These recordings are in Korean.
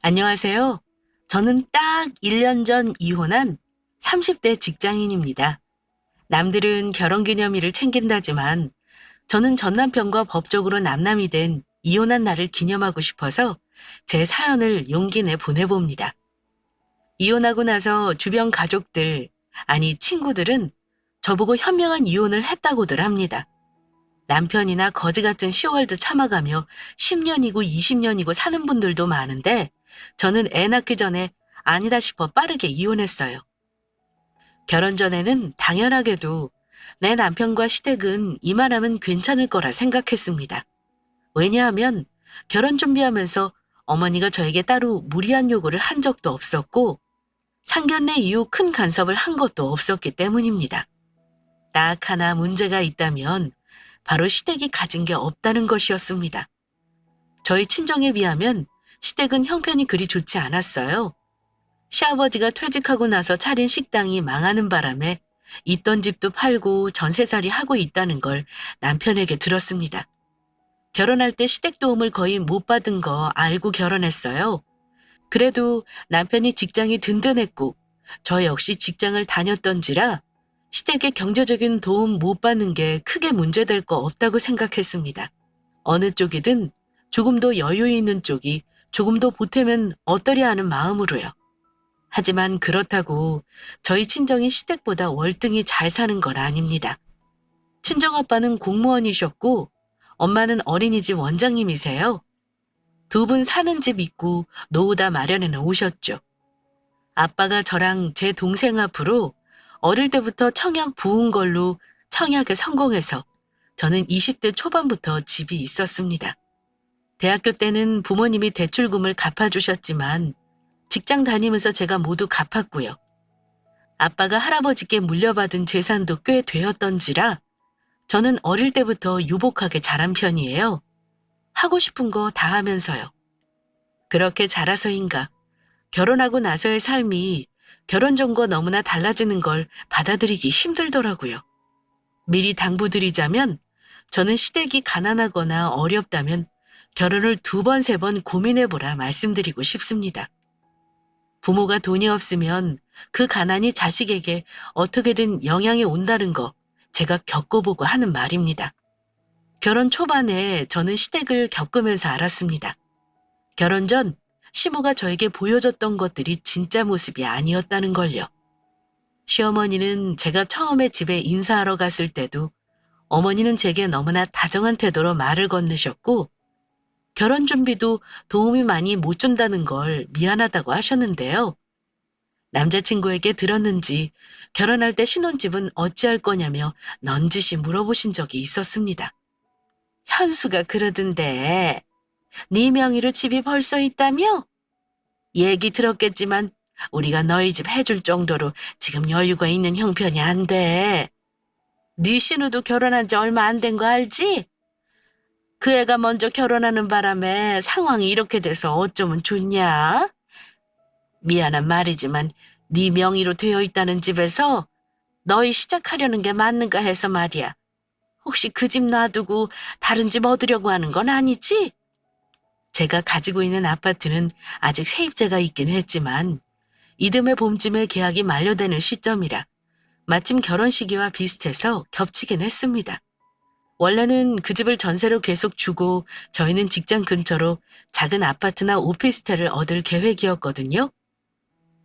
안녕하세요. 저는 딱 1년 전 이혼한 30대 직장인입니다. 남들은 결혼기념일을 챙긴다지만 저는 전 남편과 법적으로 남남이 된 이혼한 날을 기념하고 싶어서 제 사연을 용기 내 보내봅니다. 이혼하고 나서 주변 가족들, 아니 친구들은 저보고 현명한 이혼을 했다고들 합니다. 남편이나 거지 같은 시월도 참아가며 10년이고 20년이고 사는 분들도 많은데 저는 애 낳기 전에 아니다 싶어 빠르게 이혼했어요. 결혼 전에는 당연하게도 내 남편과 시댁은 이만하면 괜찮을 거라 생각했습니다. 왜냐하면 결혼 준비하면서 어머니가 저에게 따로 무리한 요구를 한 적도 없었고 상견례 이후 큰 간섭을 한 것도 없었기 때문입니다. 딱 하나 문제가 있다면 바로 시댁이 가진 게 없다는 것이었습니다. 저희 친정에 비하면 시댁은 형편이 그리 좋지 않았어요. 시아버지가 퇴직하고 나서 차린 식당이 망하는 바람에 있던 집도 팔고 전세살이 하고 있다는 걸 남편에게 들었습니다. 결혼할 때 시댁 도움을 거의 못 받은 거 알고 결혼했어요. 그래도 남편이 직장이 든든했고 저 역시 직장을 다녔던지라 시댁의 경제적인 도움 못 받는 게 크게 문제될 거 없다고 생각했습니다. 어느 쪽이든 조금 더 여유 있는 쪽이 조금 더 보태면 어떠랴 하는 마음으로요. 하지만 그렇다고 저희 친정이 시댁보다 월등히 잘 사는 건 아닙니다. 친정아빠는 공무원이셨고 엄마는 어린이집 원장님이세요. 두 분 사는 집 있고 노후다 마련해 놓으셨죠. 아빠가 저랑 제 동생 앞으로 어릴 때부터 청약 부은 걸로 청약에 성공해서 저는 20대 초반부터 집이 있었습니다. 대학교 때는 부모님이 대출금을 갚아주셨지만 직장 다니면서 제가 모두 갚았고요. 아빠가 할아버지께 물려받은 재산도 꽤 되었던지라 저는 어릴 때부터 유복하게 자란 편이에요. 하고 싶은 거 다 하면서요. 그렇게 자라서인가 결혼하고 나서의 삶이 결혼 전과 너무나 달라지는 걸 받아들이기 힘들더라고요. 미리 당부드리자면 저는 시댁이 가난하거나 어렵다면 결혼을 2번, 3번 고민해보라 말씀드리고 싶습니다. 부모가 돈이 없으면 그 가난이 자식에게 어떻게든 영향이 온다는 거 제가 겪어보고 하는 말입니다. 결혼 초반에 저는 시댁을 겪으면서 알았습니다. 결혼 전 시모가 저에게 보여줬던 것들이 진짜 모습이 아니었다는 걸요. 시어머니는 제가 처음에 집에 인사하러 갔을 때도 어머니는 제게 너무나 다정한 태도로 말을 건네셨고 결혼 준비도 도움이 많이 못 준다는 걸 미안하다고 하셨는데요. 남자친구에게 들었는지 결혼할 때 신혼집은 어찌할 거냐며 넌지시 물어보신 적이 있었습니다. 현수가 그러던데 네 명의로 집이 벌써 있다며? 얘기 들었겠지만 우리가 너희 집 해줄 정도로 지금 여유가 있는 형편이 안 돼. 네 신우도 결혼한 지 얼마 안 된 거 알지? 그 애가 먼저 결혼하는 바람에 상황이 이렇게 돼서 어쩌면 좋냐? 미안한 말이지만 네 명의로 되어 있다는 집에서 너희 시작하려는 게 맞는가 해서 말이야. 혹시 그 집 놔두고 다른 집 얻으려고 하는 건 아니지? 제가 가지고 있는 아파트는 아직 세입자가 있긴 했지만 이듬해 봄쯤에 계약이 만료되는 시점이라 마침 결혼 시기와 비슷해서 겹치긴 했습니다. 원래는 그 집을 전세로 계속 주고 저희는 직장 근처로 작은 아파트나 오피스텔을 얻을 계획이었거든요.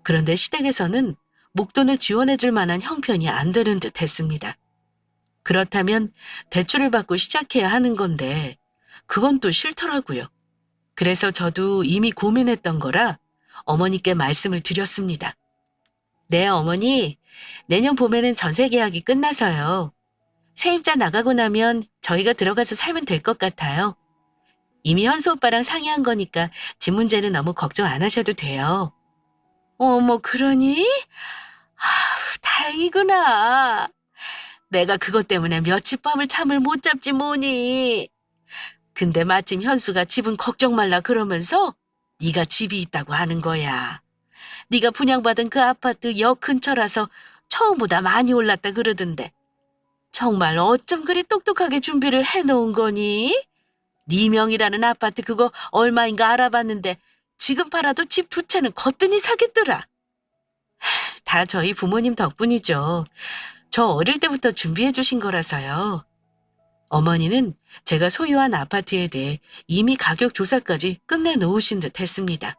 그런데 시댁에서는 목돈을 지원해줄 만한 형편이 안 되는 듯 했습니다. 그렇다면 대출을 받고 시작해야 하는 건데 그건 또 싫더라고요. 그래서 저도 이미 고민했던 거라 어머니께 말씀을 드렸습니다. 네, 어머니, 내년 봄에는 전세 계약이 끝나서요. 세입자 나가고 나면 저희가 들어가서 살면 될 것 같아요. 이미 현수 오빠랑 상의한 거니까 집 문제는 너무 걱정 안 하셔도 돼요. 어머, 그러니? 다행이구나. 내가 그것 때문에 며칠 밤을 잠을 못 잡지 뭐니. 근데 마침 현수가 집은 걱정 말라 그러면서 네가 집이 있다고 하는 거야. 네가 분양받은 그 아파트 역 근처라서 처음보다 많이 올랐다 그러던데. 정말 어쩜 그리 똑똑하게 준비를 해놓은 거니? 네 명이라는 아파트 그거 얼마인가 알아봤는데 지금 팔아도 집 두 채는 거뜬히 사겠더라. 다 저희 부모님 덕분이죠. 저 어릴 때부터 준비해 주신 거라서요. 어머니는 제가 소유한 아파트에 대해 이미 가격 조사까지 끝내놓으신 듯 했습니다.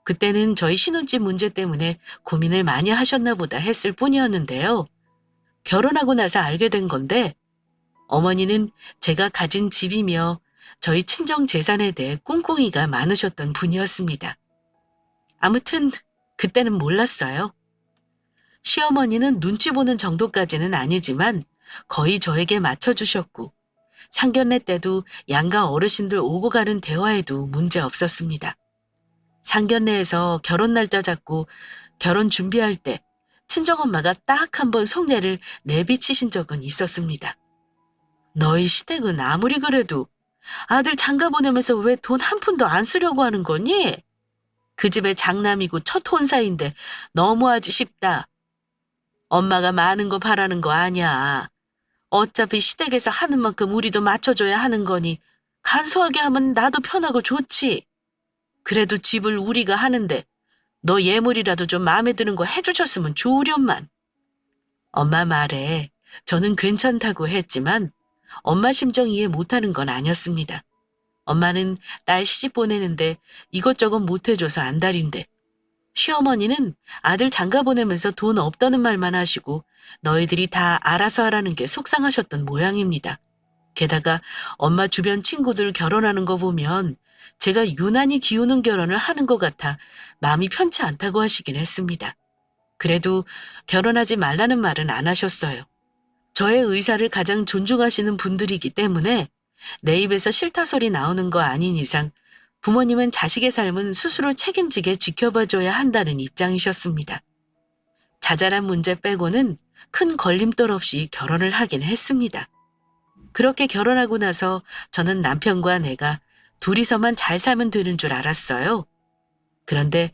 그때는 저희 신혼집 문제 때문에 고민을 많이 하셨나 보다 했을 뿐이었는데요. 결혼하고 나서 알게 된 건데 어머니는 제가 가진 집이며 저희 친정 재산에 대해 꿍꿍이가 많으셨던 분이었습니다. 아무튼 그때는 몰랐어요. 시어머니는 눈치 보는 정도까지는 아니지만 거의 저에게 맞춰주셨고 상견례 때도 양가 어르신들 오고 가는 대화에도 문제 없었습니다. 상견례에서 결혼 날짜 잡고 결혼 준비할 때 친정엄마가 딱 한 번 속내를 내비치신 적은 있었습니다. 너희 시댁은 아무리 그래도 아들 장가 보내면서 왜 돈 한 푼도 안 쓰려고 하는 거니? 그 집의 장남이고 첫 혼사인데 너무하지 싶다. 엄마가 많은 거 바라는 거 아니야. 어차피 시댁에서 하는 만큼 우리도 맞춰줘야 하는 거니 간소하게 하면 나도 편하고 좋지. 그래도 집을 우리가 하는데 너 예물이라도 좀 마음에 드는 거 해주셨으면 좋으련만. 엄마 말에 저는 괜찮다고 했지만 엄마 심정 이해 못하는 건 아니었습니다. 엄마는 딸 시집 보내는데 이것저것 못해줘서 안달인데 시어머니는 아들 장가 보내면서 돈 없다는 말만 하시고 너희들이 다 알아서 하라는 게 속상하셨던 모양입니다. 게다가 엄마 주변 친구들 결혼하는 거 보면 제가 유난히 기우는 결혼을 하는 것 같아 마음이 편치 않다고 하시긴 했습니다. 그래도 결혼하지 말라는 말은 안 하셨어요. 저의 의사를 가장 존중하시는 분들이기 때문에 내 입에서 싫다 소리 나오는 거 아닌 이상 부모님은 자식의 삶은 스스로 책임지게 지켜봐줘야 한다는 입장이셨습니다. 자잘한 문제 빼고는 큰 걸림돌 없이 결혼을 하긴 했습니다. 그렇게 결혼하고 나서 저는 남편과 내가 둘이서만 잘 살면 되는 줄 알았어요. 그런데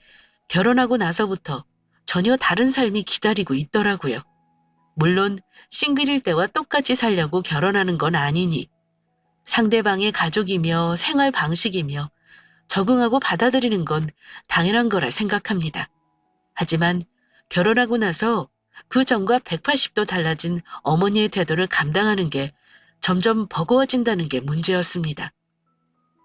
결혼하고 나서부터 전혀 다른 삶이 기다리고 있더라고요. 물론 싱글일 때와 똑같이 살려고 결혼하는 건 아니니 상대방의 가족이며 생활 방식이며 적응하고 받아들이는 건 당연한 거라 생각합니다. 하지만 결혼하고 나서 그 전과 180도 달라진 어머니의 태도를 감당하는 게 점점 버거워진다는 게 문제였습니다.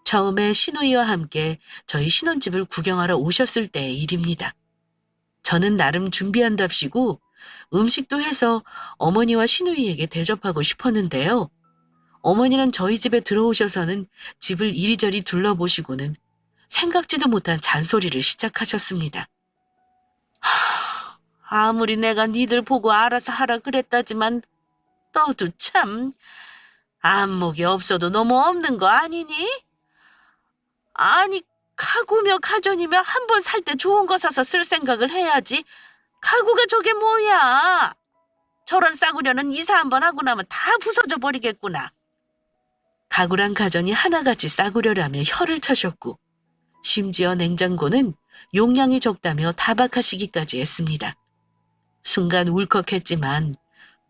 처음에 시누이와 함께 저희 신혼집을 구경하러 오셨을 때의 일입니다. 저는 나름 준비한답시고 음식도 해서 어머니와 시누이에게 대접하고 싶었는데요. 어머니는 저희 집에 들어오셔서는 집을 이리저리 둘러보시고는 생각지도 못한 잔소리를 시작하셨습니다. 아무리 내가 니들 보고 알아서 하라 그랬다지만 너도 참 안목이 없어도 너무 없는 거 아니니? 아니 가구며 가전이며 한 번 살 때 좋은 거 사서 쓸 생각을 해야지. 가구가 저게 뭐야? 저런 싸구려는 이사 한 번 하고 나면 다 부서져 버리겠구나. 가구랑 가전이 하나같이 싸구려라며 혀를 차셨고 심지어 냉장고는 용량이 적다며 타박하시기까지 했습니다. 순간 울컥했지만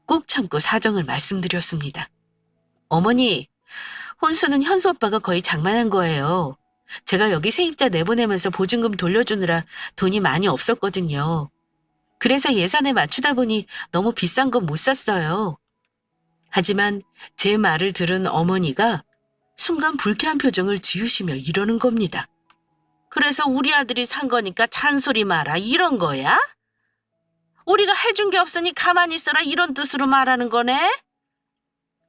꾹 참고 사정을 말씀드렸습니다. 어머니, 혼수는 현수 오빠가 거의 장만한 거예요. 제가 여기 세입자 내보내면서 보증금 돌려주느라 돈이 많이 없었거든요. 그래서 예산에 맞추다 보니 너무 비싼 건 못 샀어요. 하지만 제 말을 들은 어머니가 순간 불쾌한 표정을 지으시며 이러는 겁니다. 그래서 우리 아들이 산 거니까 잔소리 마라 이런 거야? 우리가 해준 게 없으니 가만히 있어라 이런 뜻으로 말하는 거네?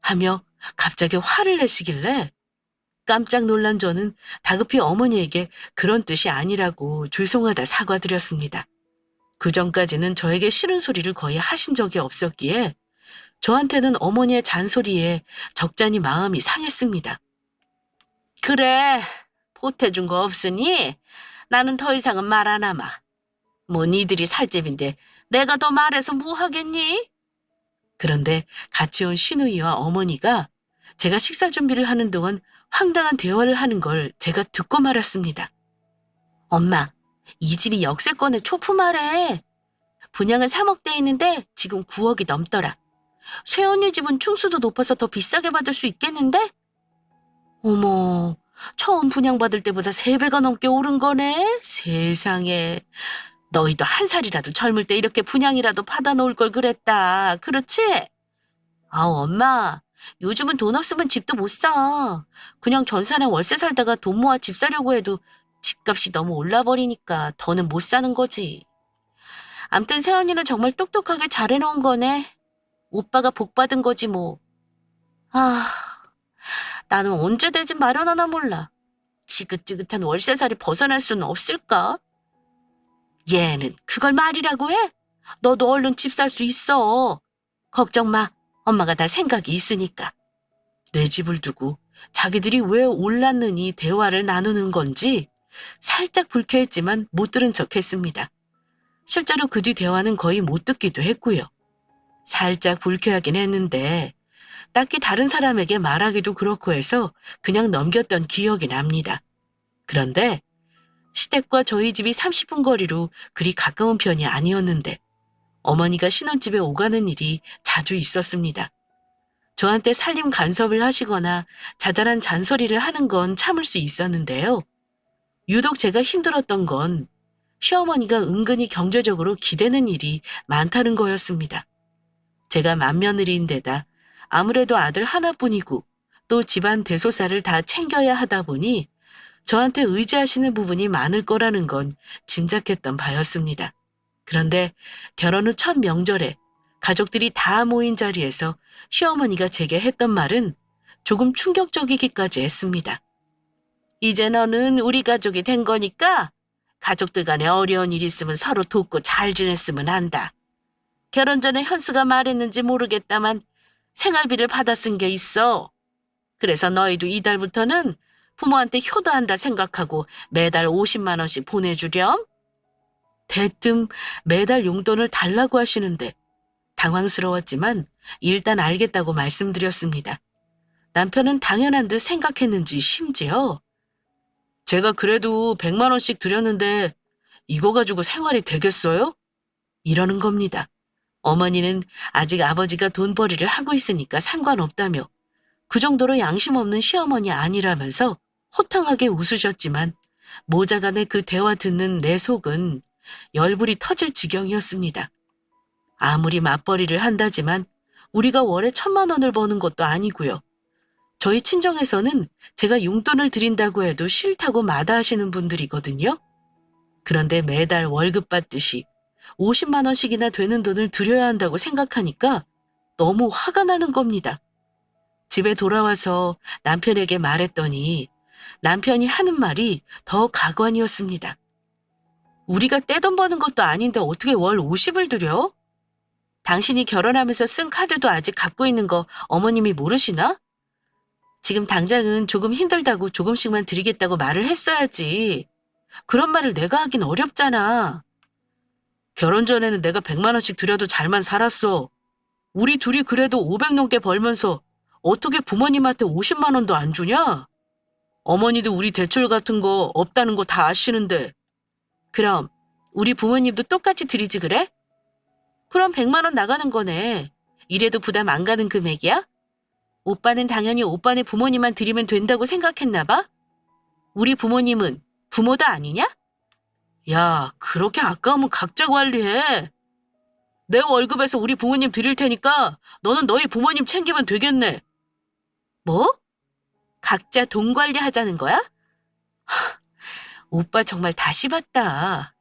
하며 갑자기 화를 내시길래 깜짝 놀란 저는 다급히 어머니에게 그런 뜻이 아니라고 죄송하다 사과드렸습니다. 그전까지는 저에게 싫은 소리를 거의 하신 적이 없었기에 저한테는 어머니의 잔소리에 적잖이 마음이 상했습니다. 그래, 보태준 거 없으니 나는 더 이상은 말 안 하마. 뭐 니들이 살 집인데 내가 더 말해서 뭐 하겠니? 그런데 같이 온 시누이와 어머니가 제가 식사 준비를 하는 동안 황당한 대화를 하는 걸 제가 듣고 말았습니다. 엄마, 이 집이 역세권의 초품화래. 분양은 3억대 있는데 지금 9억이 넘더라. 쇠언니 집은 층수도 높아서 더 비싸게 받을 수 있겠는데? 어머, 처음 분양받을 때보다 3배가 넘게 오른 거네? 세상에. 너희도 한 살이라도 젊을 때 이렇게 분양이라도 받아놓을 걸 그랬다. 그렇지? 아우, 엄마. 요즘은 돈 없으면 집도 못 사. 그냥 전산에 월세 살다가 돈 모아 집 사려고 해도 집값이 너무 올라버리니까 더는 못 사는 거지. 암튼 세연이는 정말 똑똑하게 잘해놓은 거네. 오빠가 복 받은 거지 뭐. 아, 나는 언제 내 집 마련하나 몰라. 지긋지긋한 월세살이 벗어날 수는 없을까? 얘는 그걸 말이라고 해? 너도 얼른 집 살 수 있어. 걱정 마. 엄마가 다 생각이 있으니까. 내 집을 두고 자기들이 왜 올랐느니 대화를 나누는 건지 살짝 불쾌했지만 못 들은 척 했습니다. 실제로 그 뒤 대화는 거의 못 듣기도 했고요. 살짝 불쾌하긴 했는데 딱히 다른 사람에게 말하기도 그렇고 해서 그냥 넘겼던 기억이 납니다. 그런데 시댁과 저희 집이 30분 거리로 그리 가까운 편이 아니었는데 어머니가 신혼집에 오가는 일이 자주 있었습니다. 저한테 살림 간섭을 하시거나 자잘한 잔소리를 하는 건 참을 수 있었는데요. 유독 제가 힘들었던 건 시어머니가 은근히 경제적으로 기대는 일이 많다는 거였습니다. 제가 맏며느리인데다 아무래도 아들 하나뿐이고 또 집안 대소사를 다 챙겨야 하다 보니 저한테 의지하시는 부분이 많을 거라는 건 짐작했던 바였습니다. 그런데 결혼 후 첫 명절에 가족들이 다 모인 자리에서 시어머니가 제게 했던 말은 조금 충격적이기까지 했습니다. 이제 너는 우리 가족이 된 거니까 가족들 간에 어려운 일 있으면 서로 돕고 잘 지냈으면 한다. 결혼 전에 현수가 말했는지 모르겠다만 생활비를 받아 쓴 게 있어. 그래서 너희도 이달부터는 부모한테 효도한다 생각하고 매달 50만 원씩 보내주렴. 대뜸 매달 용돈을 달라고 하시는데 당황스러웠지만 일단 알겠다고 말씀드렸습니다. 남편은 당연한 듯 생각했는지 심지어 제가 그래도 100만 원씩 드렸는데 이거 가지고 생활이 되겠어요? 이러는 겁니다. 어머니는 아직 아버지가 돈벌이를 하고 있으니까 상관없다며 그 정도로 양심 없는 시어머니 아니라면서 호탕하게 웃으셨지만 모자간의 그 대화 듣는 내 속은 열불이 터질 지경이었습니다. 아무리 맞벌이를 한다지만 우리가 월에 1,000만 원을 버는 것도 아니고요. 저희 친정에서는 제가 용돈을 드린다고 해도 싫다고 마다하시는 분들이거든요. 그런데 매달 월급 받듯이 50만 원씩이나 되는 돈을 드려야 한다고 생각하니까 너무 화가 나는 겁니다. 집에 돌아와서 남편에게 말했더니 남편이 하는 말이 더 가관이었습니다. 우리가 떼돈 버는 것도 아닌데 어떻게 월 50을 드려? 당신이 결혼하면서 쓴 카드도 아직 갖고 있는 거 어머님이 모르시나? 지금 당장은 조금 힘들다고 조금씩만 드리겠다고 말을 했어야지. 그런 말을 내가 하긴 어렵잖아. 결혼 전에는 내가 100만 원씩 드려도 잘만 살았어. 우리 둘이 그래도 500 넘게 벌면서 어떻게 부모님한테 50만 원도 안 주냐? 어머니도 우리 대출 같은 거 없다는 거 다 아시는데. 그럼 우리 부모님도 똑같이 드리지 그래? 그럼 100만 원 나가는 거네. 이래도 부담 안 가는 금액이야? 오빠는 당연히 오빠네 부모님만 드리면 된다고 생각했나 봐? 우리 부모님은 부모도 아니냐? 야, 그렇게 아까우면 각자 관리해. 내 월급에서 우리 부모님 드릴 테니까 너는 너희 부모님 챙기면 되겠네. 뭐? 각자 돈 관리하자는 거야? 오빠 정말 다시 봤다.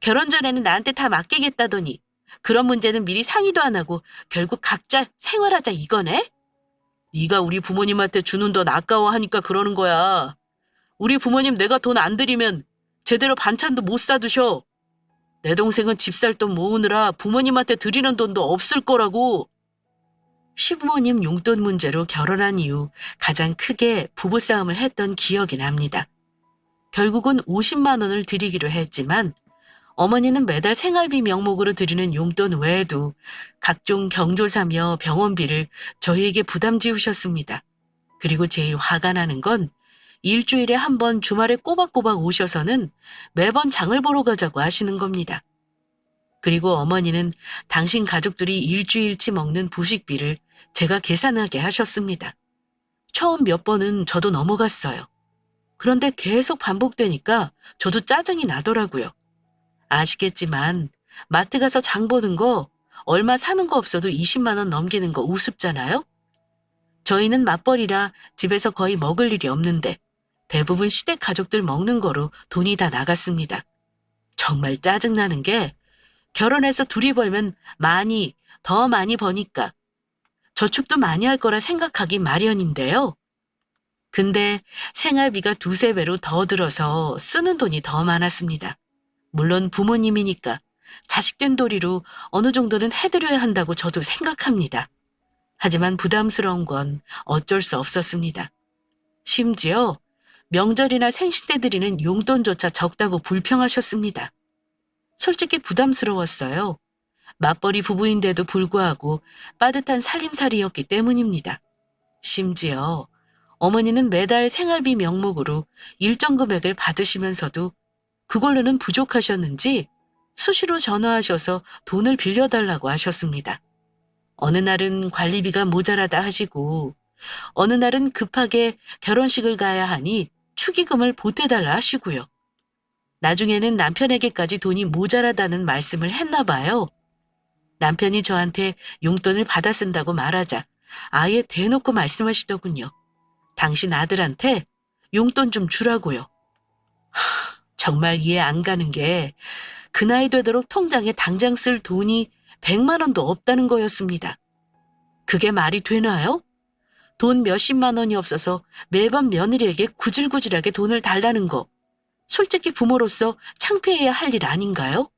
결혼 전에는 나한테 다 맡기겠다더니 그런 문제는 미리 상의도 안 하고 결국 각자 생활하자 이거네? 네가 우리 부모님한테 주는 돈 아까워하니까 그러는 거야. 우리 부모님 내가 돈 안 드리면 제대로 반찬도 못 사드셔. 내 동생은 집 살 돈 모으느라 부모님한테 드리는 돈도 없을 거라고. 시부모님 용돈 문제로 결혼한 이후 가장 크게 부부싸움을 했던 기억이 납니다. 결국은 50만 원을 드리기로 했지만 어머니는 매달 생활비 명목으로 드리는 용돈 외에도 각종 경조사며 병원비를 저희에게 부담 지우셨습니다. 그리고 제일 화가 나는 건 일주일에 한 번 주말에 꼬박꼬박 오셔서는 매번 장을 보러 가자고 하시는 겁니다. 그리고 어머니는 당신 가족들이 일주일치 먹는 부식비를 제가 계산하게 하셨습니다. 처음 몇 번은 저도 넘어갔어요. 그런데 계속 반복되니까 저도 짜증이 나더라고요. 아시겠지만 마트 가서 장 보는 거 얼마 사는 거 없어도 20만 원 넘기는 거 우습잖아요? 저희는 맞벌이라 집에서 거의 먹을 일이 없는데 대부분 시댁 가족들 먹는 거로 돈이 다 나갔습니다. 정말 짜증나는 게 결혼해서 둘이 벌면 더 많이 버니까 저축도 많이 할 거라 생각하기 마련인데요. 근데 생활비가 두세 배로 더 들어서 쓰는 돈이 더 많았습니다. 물론 부모님이니까 자식된 도리로 어느 정도는 해드려야 한다고 저도 생각합니다. 하지만 부담스러운 건 어쩔 수 없었습니다. 심지어 명절이나 생신 때 드리는 용돈조차 적다고 불평하셨습니다. 솔직히 부담스러웠어요. 맞벌이 부부인데도 불구하고 빠듯한 살림살이였기 때문입니다. 심지어 어머니는 매달 생활비 명목으로 일정 금액을 받으시면서도 그걸로는 부족하셨는지 수시로 전화하셔서 돈을 빌려달라고 하셨습니다. 어느 날은 관리비가 모자라다 하시고 어느 날은 급하게 결혼식을 가야 하니 축의금을 보태달라 하시고요. 나중에는 남편에게까지 돈이 모자라다는 말씀을 했나 봐요. 남편이 저한테 용돈을 받아 쓴다고 말하자 아예 대놓고 말씀하시더군요. 당신 아들한테 용돈 좀 주라고요. 정말 이해 안 가는 게 그 나이 되도록 통장에 당장 쓸 돈이 100만 원도 없다는 거였습니다. 그게 말이 되나요? 돈 몇십만 원이 없어서 매번 며느리에게 구질구질하게 돈을 달라는 거. 솔직히 부모로서 창피해야 할 일 아닌가요?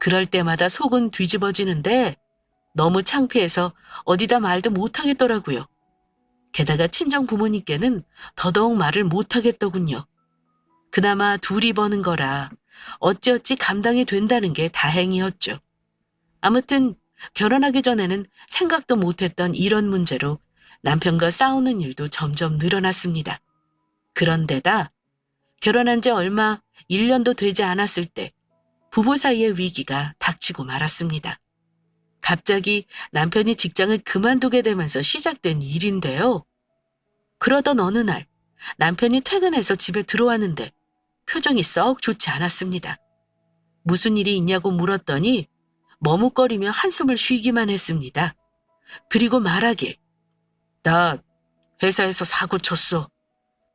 그럴 때마다 속은 뒤집어지는데 너무 창피해서 어디다 말도 못하겠더라고요. 게다가 친정 부모님께는 더더욱 말을 못하겠더군요. 그나마 둘이 버는 거라 어찌어찌 감당이 된다는 게 다행이었죠. 아무튼 결혼하기 전에는 생각도 못했던 이런 문제로 남편과 싸우는 일도 점점 늘어났습니다. 그런데다 결혼한 지 얼마 1년도 되지 않았을 때 부부 사이의 위기가 닥치고 말았습니다. 갑자기 남편이 직장을 그만두게 되면서 시작된 일인데요. 그러던 어느 날 남편이 퇴근해서 집에 들어왔는데 표정이 썩 좋지 않았습니다. 무슨 일이 있냐고 물었더니 머뭇거리며 한숨을 쉬기만 했습니다. 그리고 말하길, 나 회사에서 사고 쳤어.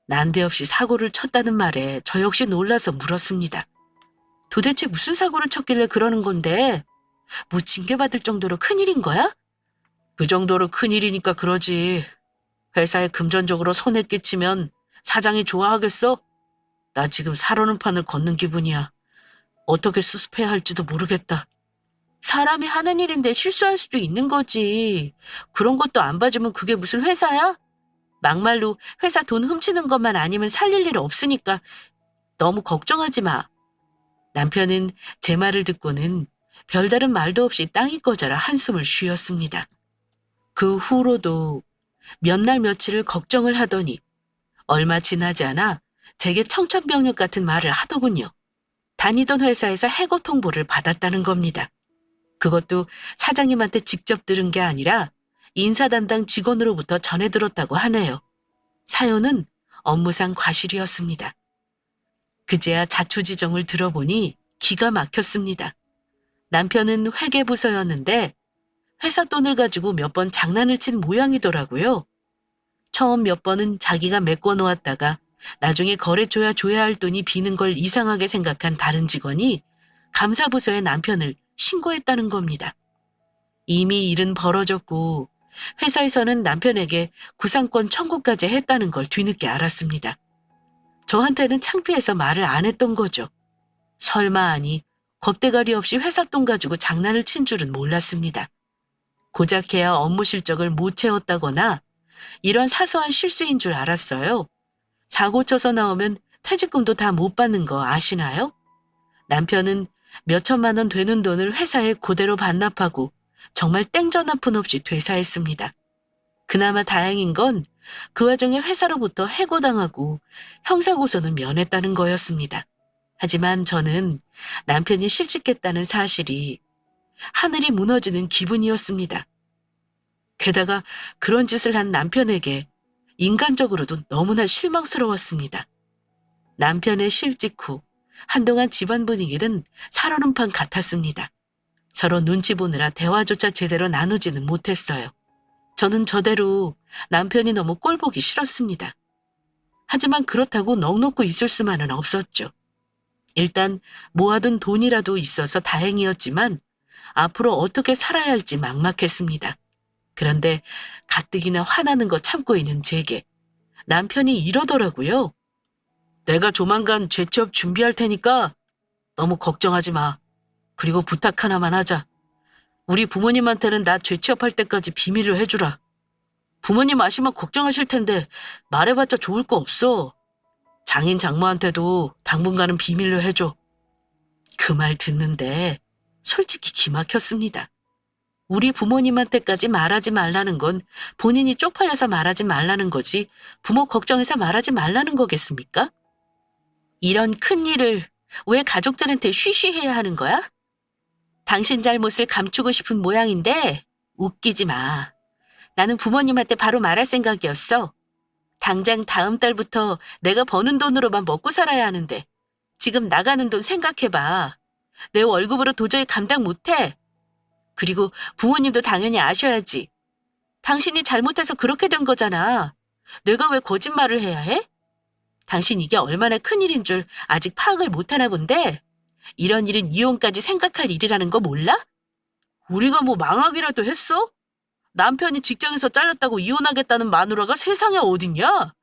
난데없이 사고를 쳤다는 말에 저 역시 놀라서 물었습니다. 도대체 무슨 사고를 쳤길래 그러는 건데? 뭐 징계받을 정도로 큰일인 거야? 그 정도로 큰일이니까 그러지. 회사에 금전적으로 손해 끼치면 사장이 좋아하겠어? 나 지금 살어는 판을 걷는 기분이야. 어떻게 수습해야 할지도 모르겠다. 사람이 하는 일인데 실수할 수도 있는 거지. 그런 것도 안 봐주면 그게 무슨 회사야? 막말로 회사 돈 훔치는 것만 아니면 살릴 일 없으니까 너무 걱정하지 마. 남편은 제 말을 듣고는 별다른 말도 없이 땅이 꺼져라 한숨을 쉬었습니다. 그 후로도 몇 날 며칠을 걱정을 하더니 얼마 지나지 않아 제게 청천벽력 같은 말을 하더군요. 다니던 회사에서 해고 통보를 받았다는 겁니다. 그것도 사장님한테 직접 들은 게 아니라 인사 담당 직원으로부터 전해 들었다고 하네요. 사연은 업무상 과실이었습니다. 그제야 자초지정을 들어보니 기가 막혔습니다. 남편은 회계부서였는데 회사 돈을 가지고 몇 번 장난을 친 모양이더라고요. 처음 몇 번은 자기가 메꿔 놓았다가 나중에 거래처야 줘야 할 돈이 비는 걸 이상하게 생각한 다른 직원이 감사부서에 남편을 신고했다는 겁니다. 이미 일은 벌어졌고 회사에서는 남편에게 구상권 청구까지 했다는 걸 뒤늦게 알았습니다. 저한테는 창피해서 말을 안 했던 거죠. 설마 하니 겁대가리 없이 회사 돈 가지고 장난을 친 줄은 몰랐습니다. 고작해야 업무 실적을 못 채웠다거나 이런 사소한 실수인 줄 알았어요. 사고 쳐서 나오면 퇴직금도 다 못 받는 거 아시나요? 남편은 몇 천만 원 되는 돈을 회사에 그대로 반납하고 정말 땡전 한 푼 없이 퇴사했습니다. 그나마 다행인 건 그 와중에 회사로부터 해고당하고 형사고소는 면했다는 거였습니다. 하지만 저는 남편이 실직했다는 사실이 하늘이 무너지는 기분이었습니다. 게다가 그런 짓을 한 남편에게 인간적으로도 너무나 실망스러웠습니다. 남편의 실직 후 한동안 집안 분위기는 살얼음판 같았습니다. 서로 눈치 보느라 대화조차 제대로 나누지는 못했어요. 저는 저대로 남편이 너무 꼴보기 싫었습니다. 하지만 그렇다고 넋놓고 있을 수만은 없었죠. 일단 모아둔 돈이라도 있어서 다행이었지만 앞으로 어떻게 살아야 할지 막막했습니다. 그런데 가뜩이나 화나는 거 참고 있는 제게 남편이 이러더라고요. 내가 조만간 재취업 준비할 테니까 너무 걱정하지 마. 그리고 부탁 하나만 하자. 우리 부모님한테는 나 재취업할 때까지 비밀로 해주라. 부모님 아시면 걱정하실 텐데 말해봤자 좋을 거 없어. 장인 장모한테도 당분간은 비밀로 해줘. 그 말 듣는데 솔직히 기막혔습니다. 우리 부모님한테까지 말하지 말라는 건 본인이 쪽팔려서 말하지 말라는 거지 부모 걱정해서 말하지 말라는 거겠습니까? 이런 큰일을 왜 가족들한테 쉬쉬해야 하는 거야? 당신 잘못을 감추고 싶은 모양인데 웃기지 마. 나는 부모님한테 바로 말할 생각이었어. 당장 다음 달부터 내가 버는 돈으로만 먹고 살아야 하는데 지금 나가는 돈 생각해봐. 내 월급으로 도저히 감당 못해. 그리고 부모님도 당연히 아셔야지. 당신이 잘못해서 그렇게 된 거잖아. 내가 왜 거짓말을 해야 해? 당신 이게 얼마나 큰일인 줄 아직 파악을 못하나 본데 이런 일은 이혼까지 생각할 일이라는 거 몰라? 우리가 뭐 망하기라도 했어? 남편이 직장에서 잘렸다고 이혼하겠다는 마누라가 세상에 어딨냐?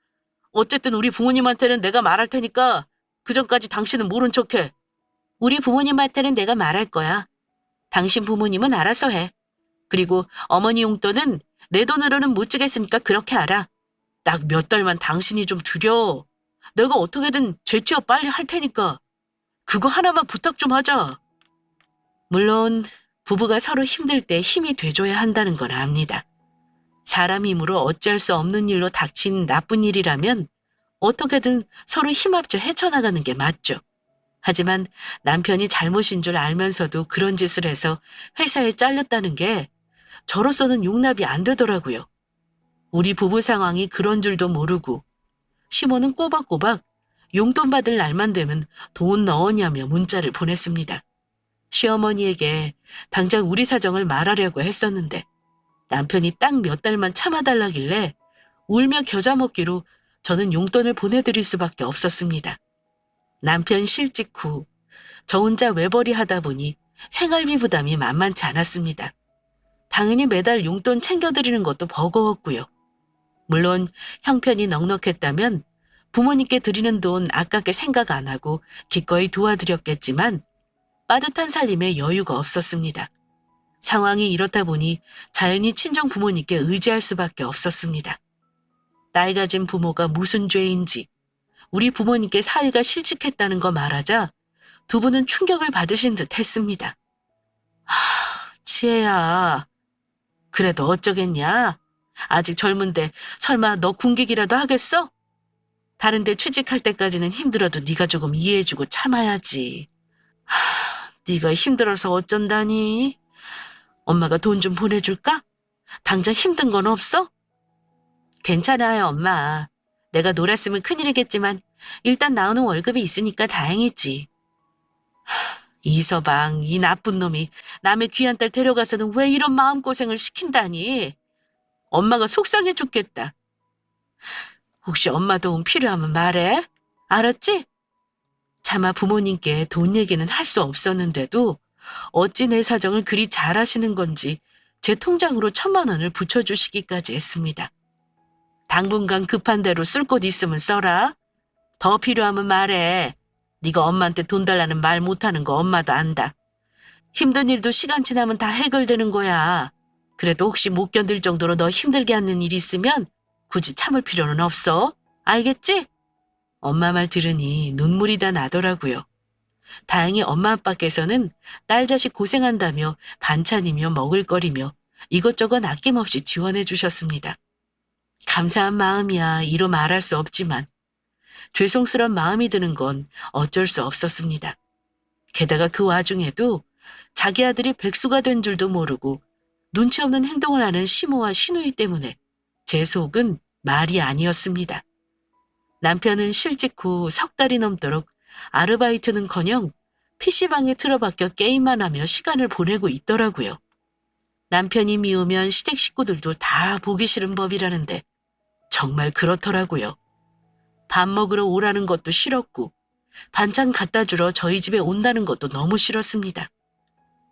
어쨌든 우리 부모님한테는 내가 말할 테니까 그전까지 당신은 모른 척해. 우리 부모님한테는 내가 말할 거야. 당신 부모님은 알아서 해. 그리고 어머니 용돈은 내 돈으로는 못 주겠으니까 그렇게 알아. 딱 몇 달만 당신이 좀 드려. 내가 어떻게든 재취업 빨리 할 테니까. 그거 하나만 부탁 좀 하자. 물론 부부가 서로 힘들 때 힘이 돼줘야 한다는 건 압니다. 사람 힘으로 어쩔 수 없는 일로 닥친 나쁜 일이라면 어떻게든 서로 힘합쳐 헤쳐나가는 게 맞죠. 하지만 남편이 잘못인 줄 알면서도 그런 짓을 해서 회사에 잘렸다는 게 저로서는 용납이 안 되더라고요. 우리 부부 상황이 그런 줄도 모르고 시모는 꼬박꼬박 용돈 받을 날만 되면 돈 넣었냐며 문자를 보냈습니다. 시어머니에게 당장 우리 사정을 말하려고 했었는데 남편이 딱 몇 달만 참아달라길래 울며 겨자 먹기로 저는 용돈을 보내드릴 수밖에 없었습니다. 남편 실직 후 저 혼자 외벌이 하다 보니 생활비 부담이 만만치 않았습니다. 당연히 매달 용돈 챙겨드리는 것도 버거웠고요. 물론 형편이 넉넉했다면 부모님께 드리는 돈 아깝게 생각 안 하고 기꺼이 도와드렸겠지만 빠듯한 살림에 여유가 없었습니다. 상황이 이렇다 보니 자연히 친정 부모님께 의지할 수밖에 없었습니다. 딸 가진 부모가 무슨 죄인지 우리 부모님께 사위가 실직했다는 거 말하자 두 분은 충격을 받으신 듯 했습니다. 지혜야, 그래도 어쩌겠냐? 아직 젊은데 설마 너 군기기라도 하겠어? 다른 데 취직할 때까지는 힘들어도 네가 조금 이해해주고 참아야지. 네가 힘들어서 어쩐다니? 엄마가 돈 좀 보내줄까? 당장 힘든 건 없어? 괜찮아요, 엄마. 내가 놀았으면 큰일이겠지만 일단 나오는 월급이 있으니까 다행이지. 이서방, 이 나쁜 놈이 남의 귀한 딸 데려가서는 왜 이런 마음고생을 시킨다니? 엄마가 속상해 죽겠다. 혹시 엄마 도움 필요하면 말해. 알았지? 차마 부모님께 돈 얘기는 할 수 없었는데도 어찌 내 사정을 그리 잘하시는 건지 제 통장으로 1,000만 원을 붙여주시기까지 했습니다. 당분간 급한 대로 쓸 곳 있으면 써라. 더 필요하면 말해. 네가 엄마한테 돈 달라는 말 못하는 거 엄마도 안다. 힘든 일도 시간 지나면 다 해결되는 거야. 그래도 혹시 못 견딜 정도로 너 힘들게 하는 일이 있으면 굳이 참을 필요는 없어. 알겠지? 엄마 말 들으니 눈물이 다 나더라고요. 다행히 엄마 아빠께서는 딸 자식 고생한다며 반찬이며 먹을거리며 이것저것 아낌없이 지원해 주셨습니다. 감사한 마음이야 이로 말할 수 없지만 죄송스러운 마음이 드는 건 어쩔 수 없었습니다. 게다가 그 와중에도 자기 아들이 백수가 된 줄도 모르고 눈치 없는 행동을 하는 시모와 시누이 때문에 제 속은 말이 아니었습니다. 남편은 실직 후 석 달이 넘도록 아르바이트는커녕 PC방에 틀어박혀 게임만 하며 시간을 보내고 있더라고요. 남편이 미우면 시댁 식구들도 다 보기 싫은 법이라는데 정말 그렇더라고요. 밥 먹으러 오라는 것도 싫었고 반찬 갖다 주러 저희 집에 온다는 것도 너무 싫었습니다.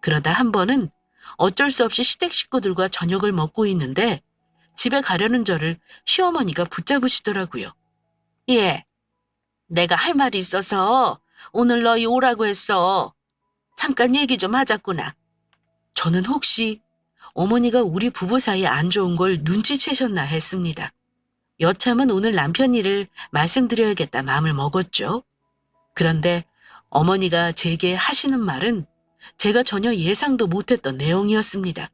그러다 한 번은 어쩔 수 없이 시댁 식구들과 저녁을 먹고 있는데 집에 가려는 저를 시어머니가 붙잡으시더라고요. 예, 내가 할 말이 있어서 오늘 너희 오라고 했어. 잠깐 얘기 좀 하자꾸나. 저는 혹시 어머니가 우리 부부 사이에 안 좋은 걸 눈치채셨나 했습니다. 여참은 오늘 남편 일을 말씀드려야겠다 마음을 먹었죠. 그런데 어머니가 제게 하시는 말은 제가 전혀 예상도 못했던 내용이었습니다.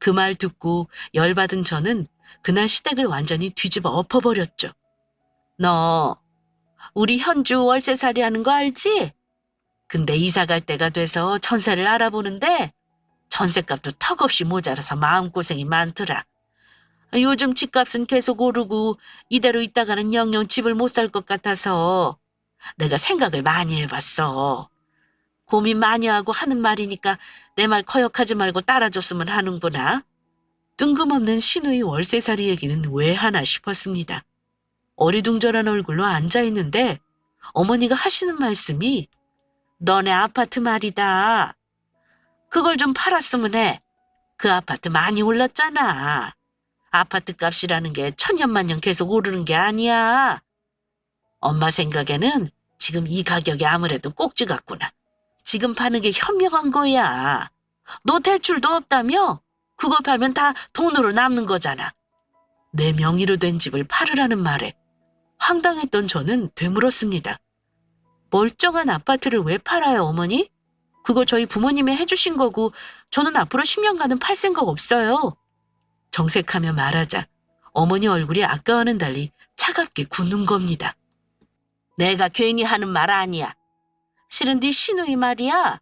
그 말 듣고 열받은 저는 그날 시댁을 완전히 뒤집어 엎어버렸죠. 너 우리 현주 월세살이 하는 거 알지? 근데 이사 갈 때가 돼서 전세를 알아보는데 전세값도 턱없이 모자라서 마음고생이 많더라. 요즘 집값은 계속 오르고 이대로 있다가는 영영 집을 못 살 것 같아서 내가 생각을 많이 해봤어. 고민 많이 하고 하는 말이니까 내 말 거역하지 말고 따라줬으면 하는구나. 뜬금없는 시누이 월세살이 얘기는 왜 하나 싶었습니다. 어리둥절한 얼굴로 앉아있는데 어머니가 하시는 말씀이 너네 아파트 말이다. 그걸 좀 팔았으면 해. 그 아파트 많이 올랐잖아. 아파트 값이라는 게 천년만년 계속 오르는 게 아니야. 엄마 생각에는 지금 이 가격이 아무래도 꼭지 같구나. 지금 파는 게 현명한 거야. 너 대출도 없다며? 그거 팔면 다 돈으로 남는 거잖아. 내 명의로 된 집을 팔으라는 말에 황당했던 저는 되물었습니다. 멀쩡한 아파트를 왜 팔아요, 어머니? 그거 저희 부모님이 해주신 거고 저는 앞으로 10년간은 팔 생각 없어요. 정색하며 말하자 어머니 얼굴이 아까와는 달리 차갑게 굳는 겁니다. 내가 괜히 하는 말 아니야. 실은 네 시누이 말이야.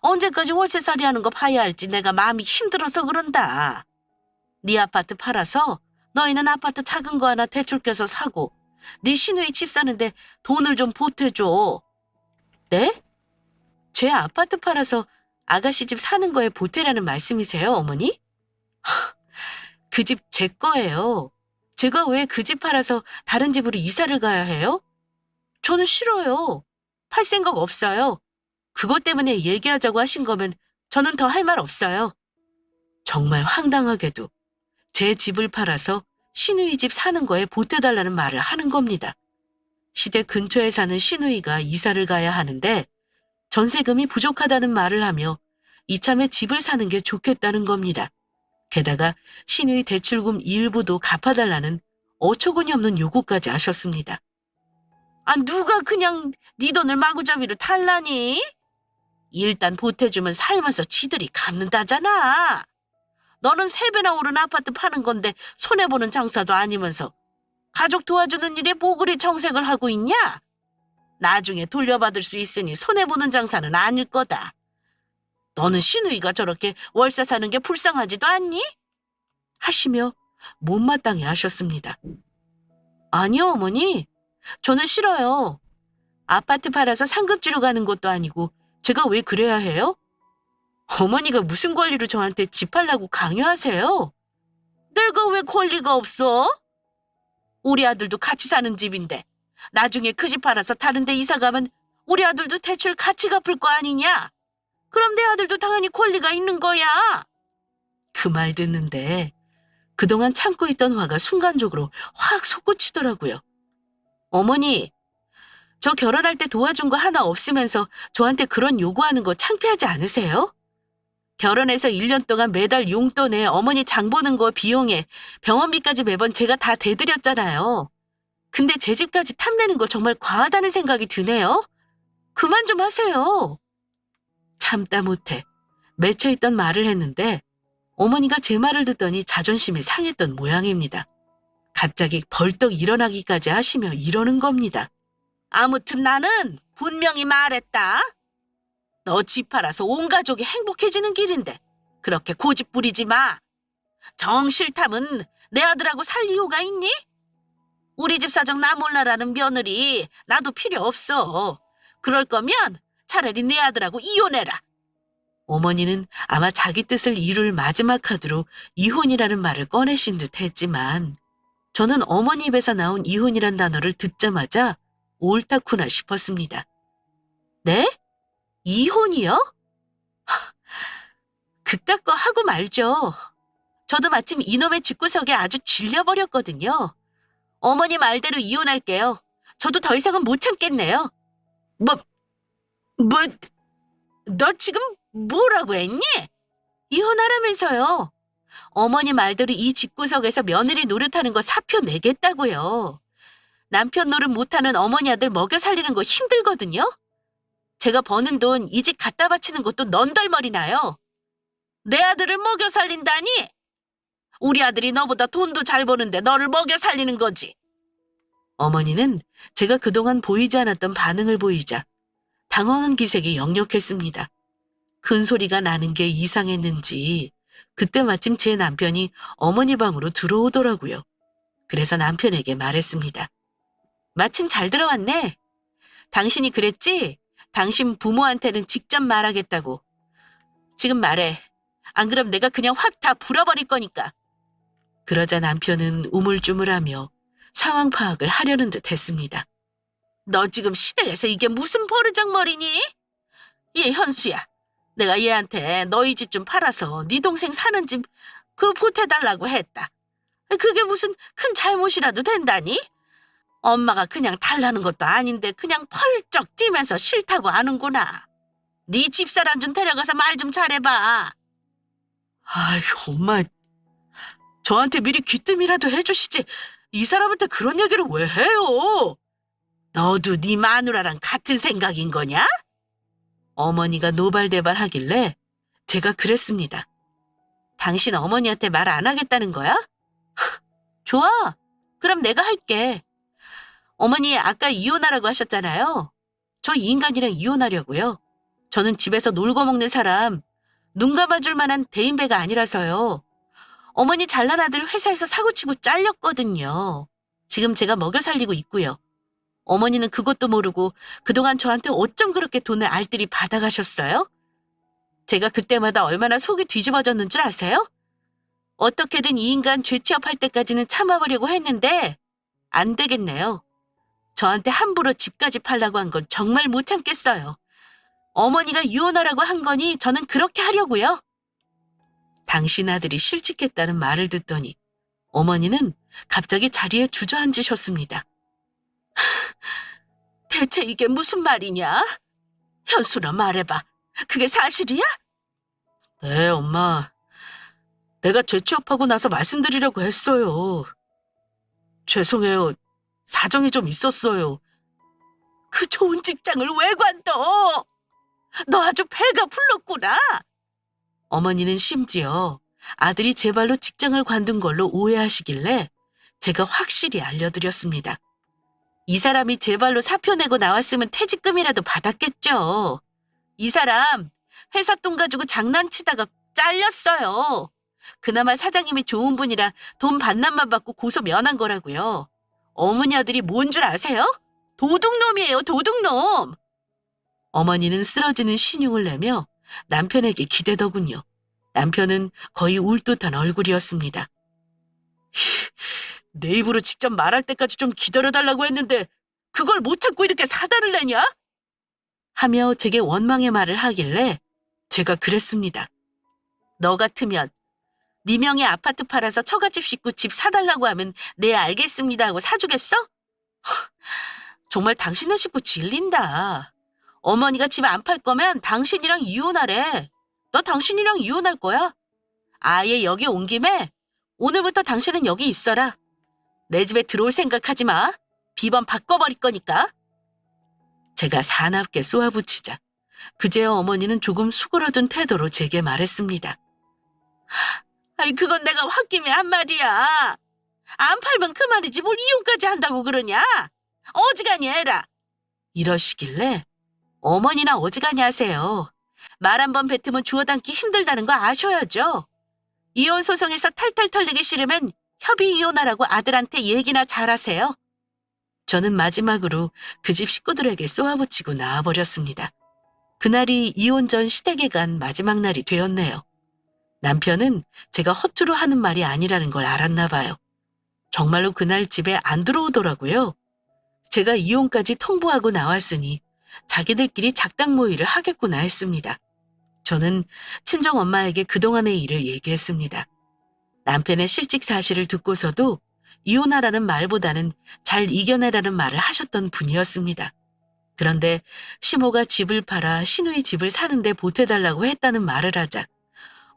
언제까지 월세살이 하는 거 봐야 할지 내가 마음이 힘들어서 그런다. 네 아파트 팔아서 너희는 아파트 작은 거 하나 대출 껴서 사고 네 시누이 집 사는데 돈을 좀 보태줘. 네? 제 아파트 팔아서 아가씨 집 사는 거에 보태라는 말씀이세요, 어머니? 그 집 제 거예요. 제가 왜 그 집 팔아서 다른 집으로 이사를 가야 해요? 저는 싫어요. 팔 생각 없어요. 그것 때문에 얘기하자고 하신 거면 저는 더 할 말 없어요. 정말 황당하게도 제 집을 팔아서 시누이 집 사는 거에 보태달라는 말을 하는 겁니다. 시댁 근처에 사는 시누이가 이사를 가야 하는데 전세금이 부족하다는 말을 하며 이참에 집을 사는 게 좋겠다는 겁니다. 게다가 시누이 대출금 일부도 갚아달라는 어처구니 없는 요구까지 하셨습니다. 아, 누가 그냥 네 돈을 마구잡이로 탈라니? 일단 보태주면 살면서 지들이 갚는다잖아. 너는 3배나 오른 아파트 파는 건데 손해보는 장사도 아니면서 가족 도와주는 일에 뭐 그리 정색을 하고 있냐? 나중에 돌려받을 수 있으니 손해보는 장사는 아닐 거다. 너는 시누이가 저렇게 월세 사는 게 불쌍하지도 않니? 하시며 못마땅해 하셨습니다. 아니요, 어머니. 저는 싫어요. 아파트 팔아서 상급지로 가는 것도 아니고 제가 왜 그래야 해요? 어머니가 무슨 권리로 저한테 집 팔라고 강요하세요? 내가 왜 권리가 없어? 우리 아들도 같이 사는 집인데 나중에 그 집 팔아서 다른 데 이사 가면 우리 아들도 대출 같이 갚을 거 아니냐? 그럼 내 아들도 당연히 권리가 있는 거야. 그 말 듣는데 그동안 참고 있던 화가 순간적으로 확 솟구치더라고요. 어머니, 저 결혼할 때 도와준 거 하나 없으면서 저한테 그런 요구하는 거 창피하지 않으세요? 결혼해서 1년 동안 매달 용돈에 어머니 장 보는 거 비용에 병원비까지 매번 제가 다 대드렸잖아요. 근데 제 집까지 탐내는 거 정말 과하다는 생각이 드네요. 그만 좀 하세요. 참다 못해 맺혀있던 말을 했는데 어머니가 제 말을 듣더니 자존심이 상했던 모양입니다. 갑자기 벌떡 일어나기까지 하시며 이러는 겁니다. 아무튼 나는 분명히 말했다. 너 집 팔아서 온 가족이 행복해지는 길인데 그렇게 고집 부리지 마. 정 싫다면 내 아들하고 살 이유가 있니? 우리 집 사정 나 몰라라는 며느리 나도 필요 없어. 그럴 거면 차라리 내 아들하고 이혼해라. 어머니는 아마 자기 뜻을 이룰 마지막 카드로 이혼이라는 말을 꺼내신 듯 했지만 저는 어머니 입에서 나온 이혼이란 단어를 듣자마자 옳다구나 싶었습니다. 네? 이혼이요? 그깟 거 하고 말죠. 저도 마침 이놈의 집구석에 아주 질려버렸거든요. 어머니 말대로 이혼할게요. 저도 더 이상은 못 참겠네요. 뭐, 너 지금 뭐라고 했니? 이혼하라면서요. 어머니 말대로 이 집구석에서 며느리 노릇하는 거 사표 내겠다고요. 남편 노릇 못하는 어머니 아들 먹여 살리는 거 힘들거든요. 제가 버는 돈 이 집 갖다 바치는 것도 넌덜머리 나요. 내 아들을 먹여 살린다니? 우리 아들이 너보다 돈도 잘 버는데 너를 먹여 살리는 거지. 어머니는 제가 그동안 보이지 않았던 반응을 보이자 당황한 기색이 역력했습니다. 큰 소리가 나는 게 이상했는지 그때 마침 제 남편이 어머니 방으로 들어오더라고요. 그래서 남편에게 말했습니다. 마침 잘 들어왔네. 당신이 그랬지? 당신 부모한테는 직접 말하겠다고. 지금 말해. 안 그럼 내가 그냥 확 다 불어버릴 거니까. 그러자 남편은 우물쭈물하며 상황 파악을 하려는 듯 했습니다. 너 지금 시댁에서 이게 무슨 버르장머리니? 얘 현수야. 내가 얘한테 너희 집 좀 팔아서 네 동생 사는 집 그 보태달라고 했다. 그게 무슨 큰 잘못이라도 된다니? 엄마가 그냥 달라는 것도 아닌데 그냥 펄쩍 뛰면서 싫다고 하는구나. 네 집사람 좀 데려가서 말 좀 잘해봐. 아이, 엄마. 저한테 미리 귀뜸이라도 해주시지. 이 사람한테 그런 얘기를 왜 해요? 너도 네 마누라랑 같은 생각인 거냐? 어머니가 노발대발하길래 제가 그랬습니다. 당신 어머니한테 말 안 하겠다는 거야? 좋아. 그럼 내가 할게. 어머니 아까 이혼하라고 하셨잖아요. 저 이 인간이랑 이혼하려고요. 저는 집에서 놀고 먹는 사람, 눈 감아줄 만한 대인배가 아니라서요. 어머니 잘난 아들 회사에서 사고치고 잘렸거든요. 지금 제가 먹여 살리고 있고요. 어머니는 그것도 모르고 그동안 저한테 어쩜 그렇게 돈을 알뜰히 받아가셨어요? 제가 그때마다 얼마나 속이 뒤집어졌는 줄 아세요? 어떻게든 이 인간 죄 취업할 때까지는 참아보려고 했는데 안 되겠네요. 저한테 함부로 집까지 팔라고 한 건 정말 못 참겠어요. 어머니가 이혼하라고 한 거니 저는 그렇게 하려고요. 당신 아들이 실직했다는 말을 듣더니 어머니는 갑자기 자리에 주저앉으셨습니다. 대체 이게 무슨 말이냐? 현수나 말해봐. 그게 사실이야? 네, 엄마. 내가 재취업하고 나서 말씀드리려고 했어요. 죄송해요. 사정이 좀 있었어요. 그 좋은 직장을 왜 관둬? 너 아주 배가 불렀구나. 어머니는 심지어 아들이 제 발로 직장을 관둔 걸로 오해하시길래 제가 확실히 알려드렸습니다. 이 사람이 제 발로 사표 내고 나왔으면 퇴직금이라도 받았겠죠. 이 사람 회사 돈 가지고 장난치다가 잘렸어요. 그나마 사장님이 좋은 분이라 돈 반납만 받고 고소 면한 거라고요. 어머니 아들이 뭔 줄 아세요? 도둑놈이에요, 도둑놈. 어머니는 쓰러지는 신용을 내며 남편에게 기대더군요. 남편은 거의 울 듯한 얼굴이었습니다. 내 입으로 직접 말할 때까지 좀 기다려달라고 했는데 그걸 못 참고 이렇게 사달을 내냐? 하며 제게 원망의 말을 하길래 제가 그랬습니다. 너 같으면 네 명의 아파트 팔아서 처갓집 식구 집 사달라고 하면 네 알겠습니다 하고 사주겠어? 정말 당신네 식구 질린다. 어머니가 집 안 팔 거면 당신이랑 이혼하래. 너 당신이랑 이혼할 거야. 아예 여기 온 김에 오늘부터 당신은 여기 있어라. 내 집에 들어올 생각하지 마. 비번 바꿔버릴 거니까. 제가 사납게 쏘아붙이자 그제야 어머니는 조금 수그러든 태도로 제게 말했습니다. 아이, 그건 내가 홧김에 한 말이야. 안 팔면 그만이지 뭘 이혼까지 한다고 그러냐? 어지간히 해라. 이러시길래 어머니나 어지간히 하세요. 말 한 번 뱉으면 주워 담기 힘들다는 거 아셔야죠. 이혼 소송에서 탈탈 털리기 싫으면 협의 이혼하라고 아들한테 얘기나 잘하세요. 저는 마지막으로 그 집 식구들에게 쏘아붙이고 나와버렸습니다. 그날이 이혼 전 시댁에 간 마지막 날이 되었네요. 남편은 제가 허투루 하는 말이 아니라는 걸 알았나 봐요. 정말로 그날 집에 안 들어오더라고요. 제가 이혼까지 통보하고 나왔으니 자기들끼리 작당 모의를 하겠구나 했습니다. 저는 친정엄마에게 그동안의 일을 얘기했습니다. 남편의 실직 사실을 듣고서도 이혼하라는 말보다는 잘 이겨내라는 말을 하셨던 분이었습니다. 그런데 시모가 집을 팔아 시누이 집을 사는데 보태달라고 했다는 말을 하자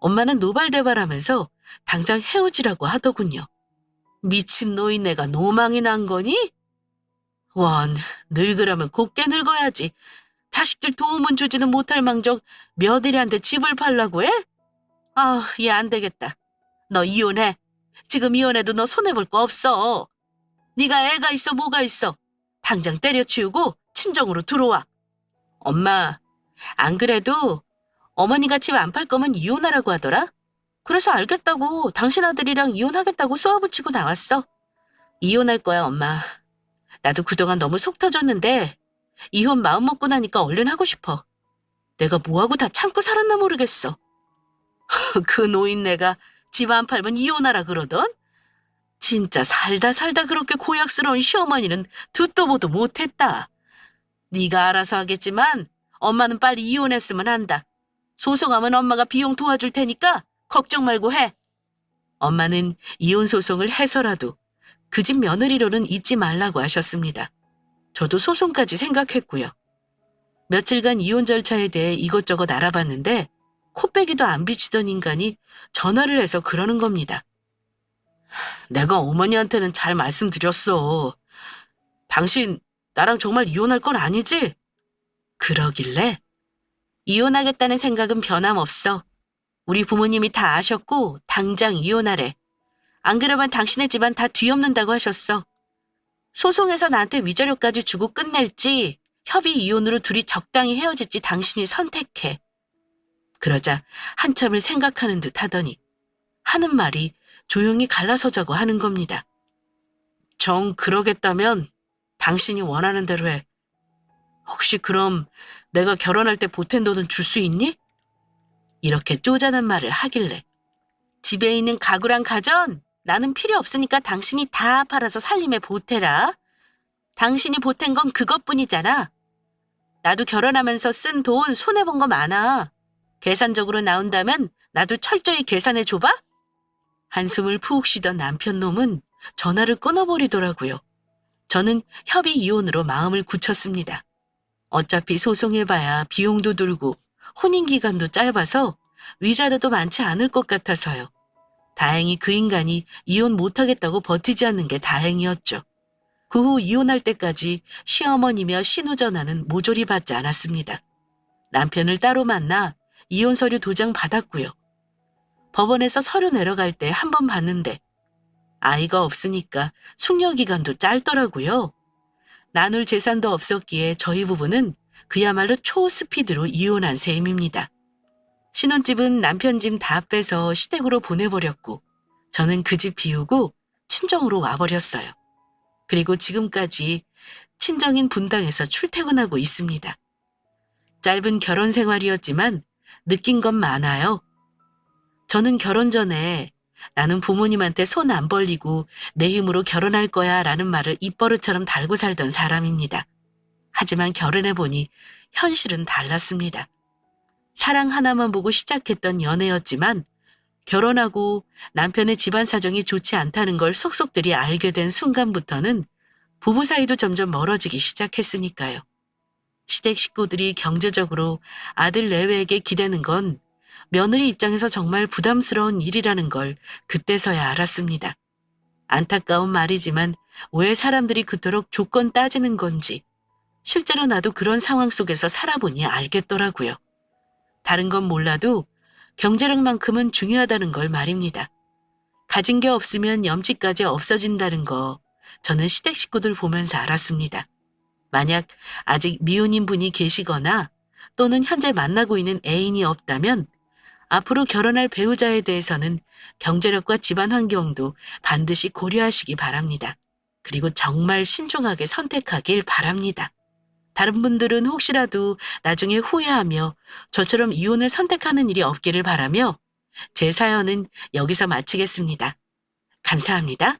엄마는 노발대발하면서 당장 헤어지라고 하더군요. 미친 노인네가 노망이 난 거니? 원, 늙으려면 곱게 늙어야지. 자식들 도움은 주지는 못할 망정 며느리한테 집을 팔라고 해? 아, 얘 안 되겠다. 너 이혼해. 지금 이혼해도 너 손해볼 거 없어. 네가 애가 있어 뭐가 있어. 당장 때려치우고 친정으로 들어와. 엄마, 안 그래도 어머니가 집 안 팔 거면 이혼하라고 하더라. 그래서 알겠다고 당신 아들이랑 이혼하겠다고 쏘아붙이고 나왔어. 이혼할 거야, 엄마. 나도 그동안 너무 속 터졌는데 이혼 마음 먹고 나니까 얼른 하고 싶어. 내가 뭐하고 다 참고 살았나 모르겠어. 그 노인네가 집 안 팔면 이혼하라 그러던? 진짜 살다 살다 그렇게 고약스러운 시어머니는 듣도 보도 못했다. 네가 알아서 하겠지만 엄마는 빨리 이혼했으면 한다. 소송하면 엄마가 비용 도와줄 테니까 걱정 말고 해. 엄마는 이혼 소송을 해서라도 그 집 며느리로는 잊지 말라고 하셨습니다. 저도 소송까지 생각했고요. 며칠간 이혼 절차에 대해 이것저것 알아봤는데 코빼기도 안 비치던 인간이 전화를 해서 그러는 겁니다. 내가 어머니한테는 잘 말씀드렸어. 당신 나랑 정말 이혼할 건 아니지? 그러길래 이혼하겠다는 생각은 변함없어. 우리 부모님이 다 아셨고 당장 이혼하래. 안 그러면 당신의 집안 다 뒤엎는다고 하셨어. 소송에서 나한테 위자료까지 주고 끝낼지 협의 이혼으로 둘이 적당히 헤어질지 당신이 선택해. 그러자 한참을 생각하는 듯 하더니 하는 말이 조용히 갈라서자고 하는 겁니다. 정 그러겠다면 당신이 원하는 대로 해. 혹시 그럼 내가 결혼할 때 보탠 돈은 줄 수 있니? 이렇게 쪼잔한 말을 하길래 집에 있는 가구랑 가전 나는 필요 없으니까 당신이 다 팔아서 살림에 보태라. 당신이 보탠 건 그것뿐이잖아. 나도 결혼하면서 쓴 돈 손해본 거 많아. 계산적으로 나온다면 나도 철저히 계산해 줘봐? 한숨을 푹 쉬던 남편 놈은 전화를 끊어버리더라고요. 저는 협의 이혼으로 마음을 굳혔습니다. 어차피 소송해봐야 비용도 들고 혼인기간도 짧아서 위자료도 많지 않을 것 같아서요. 다행히 그 인간이 이혼 못하겠다고 버티지 않는 게 다행이었죠. 그 후 이혼할 때까지 시어머니며 신우 전화는 모조리 받지 않았습니다. 남편을 따로 만나 이혼 서류 도장 받았고요. 법원에서 서류 내려갈 때 한 번 봤는데 아이가 없으니까 숙려기간도 짧더라고요. 나눌 재산도 없었기에 저희 부부는 그야말로 초스피드로 이혼한 셈입니다. 신혼집은 남편 집 다 빼서 시댁으로 보내버렸고 저는 그 집 비우고 친정으로 와버렸어요. 그리고 지금까지 친정인 분당에서 출퇴근하고 있습니다. 짧은 결혼 생활이었지만 느낀 건 많아요. 저는 결혼 전에 나는 부모님한테 손 안 벌리고 내 힘으로 결혼할 거야 라는 말을 입버릇처럼 달고 살던 사람입니다. 하지만 결혼해보니 현실은 달랐습니다. 사랑 하나만 보고 시작했던 연애였지만 결혼하고 남편의 집안 사정이 좋지 않다는 걸 속속들이 알게 된 순간부터는 부부 사이도 점점 멀어지기 시작했으니까요. 시댁 식구들이 경제적으로 아들 내외에게 기대는 건 며느리 입장에서 정말 부담스러운 일이라는 걸 그때서야 알았습니다. 안타까운 말이지만 왜 사람들이 그토록 조건 따지는 건지 실제로 나도 그런 상황 속에서 살아보니 알겠더라고요. 다른 건 몰라도 경제력만큼은 중요하다는 걸 말입니다. 가진 게 없으면 염치까지 없어진다는 거 저는 시댁 식구들 보면서 알았습니다. 만약 아직 미혼인 분이 계시거나 또는 현재 만나고 있는 애인이 없다면 앞으로 결혼할 배우자에 대해서는 경제력과 집안 환경도 반드시 고려하시기 바랍니다. 그리고 정말 신중하게 선택하길 바랍니다. 다른 분들은 혹시라도 나중에 후회하며 저처럼 이혼을 선택하는 일이 없기를 바라며 제 사연은 여기서 마치겠습니다. 감사합니다.